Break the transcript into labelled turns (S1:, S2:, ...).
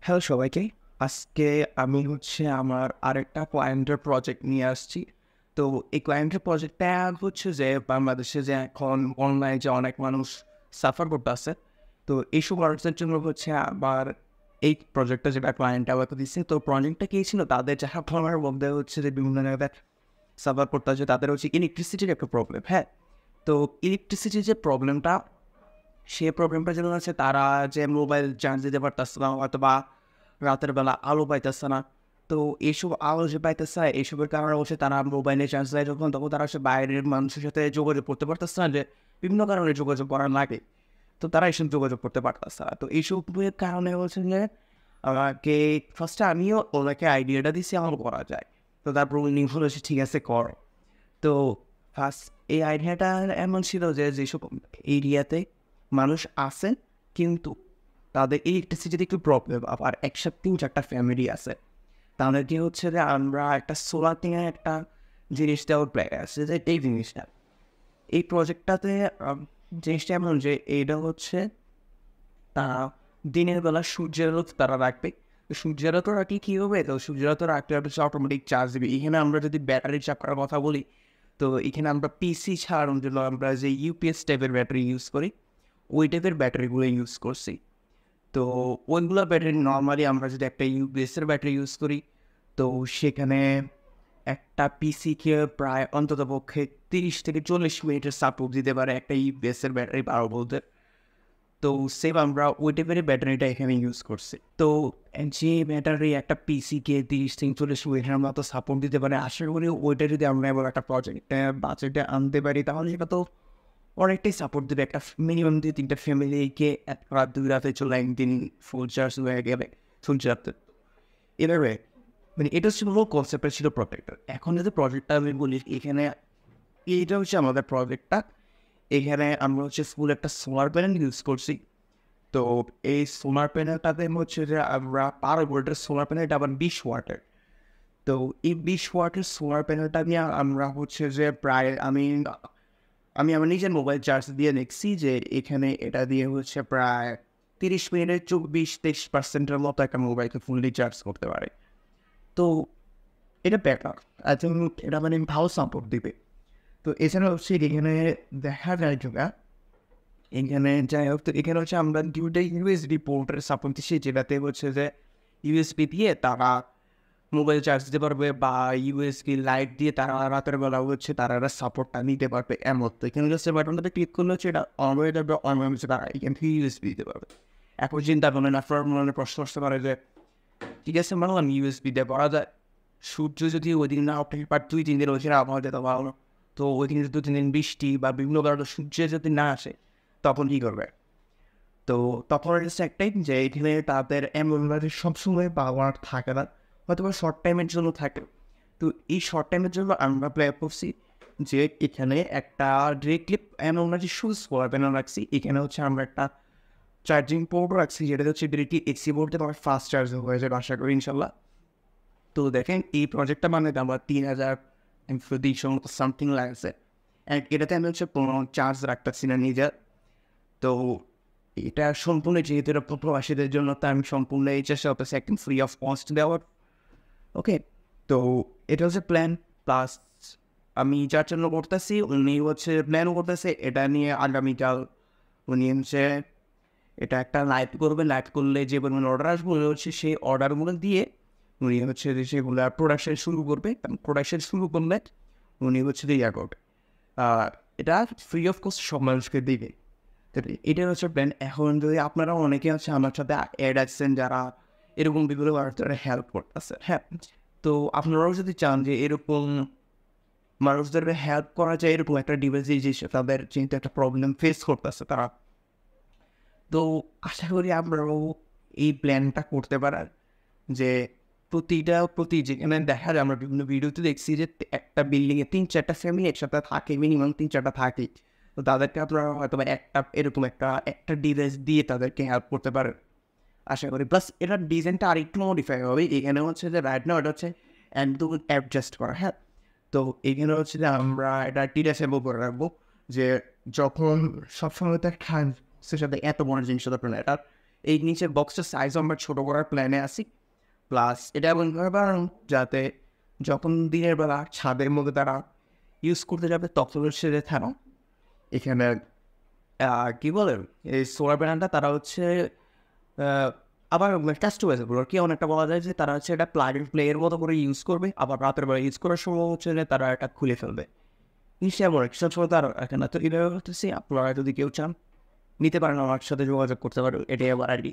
S1: Hello সবাইকে। আজকে আমি আমার আরেকটা ক্লায়েন্টের প্রজেক্ট নিয়ে আসছি। তো এই ক্লায়েন্টের প্রজেক্টটা হচ্ছে যে বাংলাদেশে যে এখন অনলাইনে যে অনেক মানুষ সাফার করতেছে। তো এইসব মানুষদের জন্য আমার এই প্রজেক্টটা যেটা ক্লায়েন্ট আমাকে দিচ্ছে। তো প্রজেক্টটা কি ছিল তাদের যারা ফলোয়ার মধ্যে যে বিভিন্ন জায়গায় সাফার করতেছে তাদের ইলেকট্রিসিটির একটা প্রবলেম, হ্যাঁ? তো ইলেকট্রিসিটির যে প্রবলেমটা সে প্রবলেমটা যেমন আছে তারা যে মোবাইল চার্জ দিতে পারতেছে না হয়তোবা রাতের বেলা আলো পাইতেছে না। তো এইসব আলো যে পাইতেছে না, এইসবের কারণে তারা মোবাইলে চার্জ দেয় যখন তখন তারা বাইরের মানুষের সাথে যোগাযোগ করতে পারতেছে না যে বিভিন্ন কারণে যোগাযোগ করার লাগে। তো তারা এইসব যোগাযোগ করতে পারতেছে না। তো এইসবের কারণে যে আমাকে ফার্স্টে আমিও ওনাকে আইডিয়াটা দিছি আমার করা যায়। তো তারপর উনি বলেছে ঠিক আছে কর। তো ফার্স্ট এই আইডিয়াটা এমন ছিল যে যেসব এরিয়াতে মানুষ আছে কিন্তু তাদের ইলেকট্রিসিটিতে একটু প্রবলেম, আবার একসাথে ৩-৪টা ফ্যামিলি আছে। তাদেরকে যে আমরা একটা সোলার নিয়ে একটা জিনিস দেওয়ার প্ল্যান আছে যে এই জিনিসটা। এই প্রজেক্টটাতে জিনিসটা এমন যে এইটা তারা দিনের বেলা সূর্যের আলো তারা রাখবে। তো সূর্যের আলো রাখলে কী হবে? তো সূর্যের আলো রাখলে অটোমেটিক চার্জ দেবে। এখানে আমরা যদি ব্যাটারি চাপ করার কথা বলি, তো এখানে আমরা পিসি ছাড়ানোর জন্য আমরা যে ইউপিএস টাইপের ব্যাটারি ইউজ করি, ওই টাইপের ব্যাটারিগুলো ইউজ করছি। তো ওইগুলো ব্যাটারি নর্মালি আমরা যদি একটা ইউপিএসের ব্যাটারি ইউজ করি, তো সেখানে একটা পিসিকে প্রায় অন্ততপক্ষে ৩০ থেকে ৪০ মিনিটের সাপোর্ট দিতে পারে একটা ইউপিএসের ব্যাটারি ১২ ভোল্টের। তো সেম আমরা ওই টাইপের ব্যাটারিটা এখানে ইউজ করছি। তো যে ব্যাটারি একটা পিসিকে ৩০ থেকে ৪০ মিনিটের মতো সাপোর্ট দিতে পারে, আশা করি ওইটা যদি আমরা এবার একটা প্রজেক্টে বাজেটে আনতে পারি তাহলে সেটা তো অনেকটাই সাপোর্ট দেবে। একটা মিনিমাম ২-৩টা ফ্যামিলিকে এক রাত ২ রাতে চলে একদিন ফুল চার্জ হয়ে গেলে ফুল চার্জ। এভাবে এটা মূল কনসেপ্টটা ছিল প্রজেক্টের। এখন যদি প্রজেক্টটা আমি বলি, এখানে এইটা আমাদের প্রজেক্টটা। এখানে আমরা ফুল একটা সোলার প্যানেল ইউজ করছি। তো এই সোলার প্যানেলটাতে যে আমরা ১২ ভোল্টের সোলার প্যানেল, এটা আবার ২০ ওয়াটের। তো এই ২০ ওয়াটের সোলার প্যানেলটা নিয়ে আমরা যে প্রায় আমি আমার নিজের মোবাইল চার্জ দিয়ে দেখছি যে এখানে এটা দিয়ে প্রায় ৩০ মিনিটে ২৪-২৩% মতো একটা মোবাইলকে ফুললি চার্জ করতে পারে। তো এটা বেটার। একদম এটা ভালো সাপোর্ট দিবে। তো এছাড়া এখানে দেখা যায় যেটা, এখানে যাই হোক, তো এখানে আমরা ২ টা ইউএসবি পোর্টের সাপোর্ট দিচ্ছি, যেটাতে যে ইউএসবি দিয়ে তারা মোবাইল চার্জ দিতে পারবে বা ইউএসবি লাইট দিয়ে তারা রাতের বেলা তারা সাপোর্টটা নিতে পারবে এমন। তো এখানে বাটনটাতে ক্লিক করলে এটা অন হয়ে যাবে, অন হয়ে তারা এখান থেকে ইউএসবি দিতে পারবে। এখন চিন্তা করলেন, আপনার মনে প্রশ্ন আসতে পারে যে ঠিক আছে মানলাম ইউএসবি দিয়ে করা যায়, সূর্য যদি ওই দিন না ওঠে বা ২-৩ দিন আবহাওয়া যেতে ভালো, তো ওই দিন ২-৩ দিন বৃষ্টি বা বিভিন্ন কারণে সূর্য যদি না আসে তখন কী করবে? তো তখন একটাই যে এখানে তাদের এমনভাবে সবসময় পাওয়ার থাকে না, হয়তো বা শর্ট টাইমের জন্য থাকে। তো এই শর্ট টাইমের জন্য আমরা প্ল্যান করছি যে এখানে একটা ডিরেক্টলি এমনভাবে সুইচ সোলার প্যানেল রাখছি। এখানে আমরা একটা চার্জিং পোর্টও রাখছি, যেটা ডিরেক্টলি এসি বোর্ডে তোমার ফাস্ট চার্জ হয়ে যাবে আশা করি ইনশাল্লাহ। তো দেখেন এই প্রজেক্টটা আমার ৩,০২০ মতো সামথিং লাগছে। অ্যান্ড এটাতে আমি কোনো চার্জ রাখতেছি না নিজের। তো এটা সম্পূর্ণ যেহেতু এটা প্রবাসীদের জন্য, তাই আমি সম্পূর্ণ এই চেষ্টা করতেছি একদম ফ্রি অফ কস্ট দেওয়ার। ওকে, তো এটা প্ল্যান। প্লাস আমি যার জন্য করতেছি উনি প্ল্যানও করতেছে এটা নিয়ে আগামীকাল। উনি এটা একটা লাইভ করবে। লাইভ করলে যে পরিমাণ অর্ডার আসবে উনি সেই অর্ডারগুলো দিয়ে উনি যে সেগুলো প্রোডাকশন শুরু করবে। প্রোডাকশন শুরু করলে উনি করবে এটা ফ্রি অফ কস্ট সব মানুষকে দিবে। তো এটা প্ল্যান। এখন যদি আপনারা অনেকে আমার সাথে অ্যাড আসছেন যারা এরকম বিভিন্ন মানুষদের হেল্প করতেছে, হ্যাঁ, তো আপনারাও যদি চান যে এরকম মানুষদের হেল্প করা যায়, এরকম একটা ডিভাইস যে তাদের যেহেতু একটা প্রবলেম ফেস করতেছে তারা, তো আশা করি আপনারাও এই প্ল্যানটা করতে পারার যে যেখানে দেখা যায় আমরা বিভিন্ন ভিডিওতে দেখছি যে একটা বিল্ডিংয়ে ৩-৪টা ফ্যামিলি একসাথে থাকে, মিনিমাম ৩-৪টা থাকে। তো তাদেরকে আপনারা হয়তো একটা এরকম একটা ডিভাইস দিয়ে তাদেরকে হেল্প করতে পারেন আশা করি। প্লাস এটার ডিজাইনটা আরেকটু মডিফাই হবে। এখানে যে রাইট নাও এটা একদম অ্যাডজাস্ট করা, হ্যাঁ। তো এখানে যে আমরা এটা ডিটেচেবল করে রাখবো, যে যখন সবসময় তো খান সে সাথে এত বড় জিনিস দরকার না, এটা এই নিচের বক্সের সাইজ আমরা ছোটো করার প্ল্যানে আসি। প্লাস এটা এমনভাবে বানানো যাতে যখন দিনের বেলা ছাদের মধ্যে তারা ইউজ করতে যাবে তখন সেরে থানো এখানে কী বলে এই সোলার প্যানেলটা তারা হচ্ছে আবার কাস্টমাইজেবল আর কি, অনেকটা বলা যায় যে তারা হচ্ছে এটা প্লাগ অ্যান্ড প্লে এর মতো করে ইউজ করবে, আবার রাতের বেলা ইউজ করার সময় হচ্ছে যে তারা এটা খুলে ফেলবে। নিশ্চয়ই এমন একটা সময় তার এখানে তো এইভাবে হতেছি, আপনারা যদি কেউ চান নিতে পারেন আমার সাথে যোগাযোগ করতে পারেন, এটাই আমার আইডি।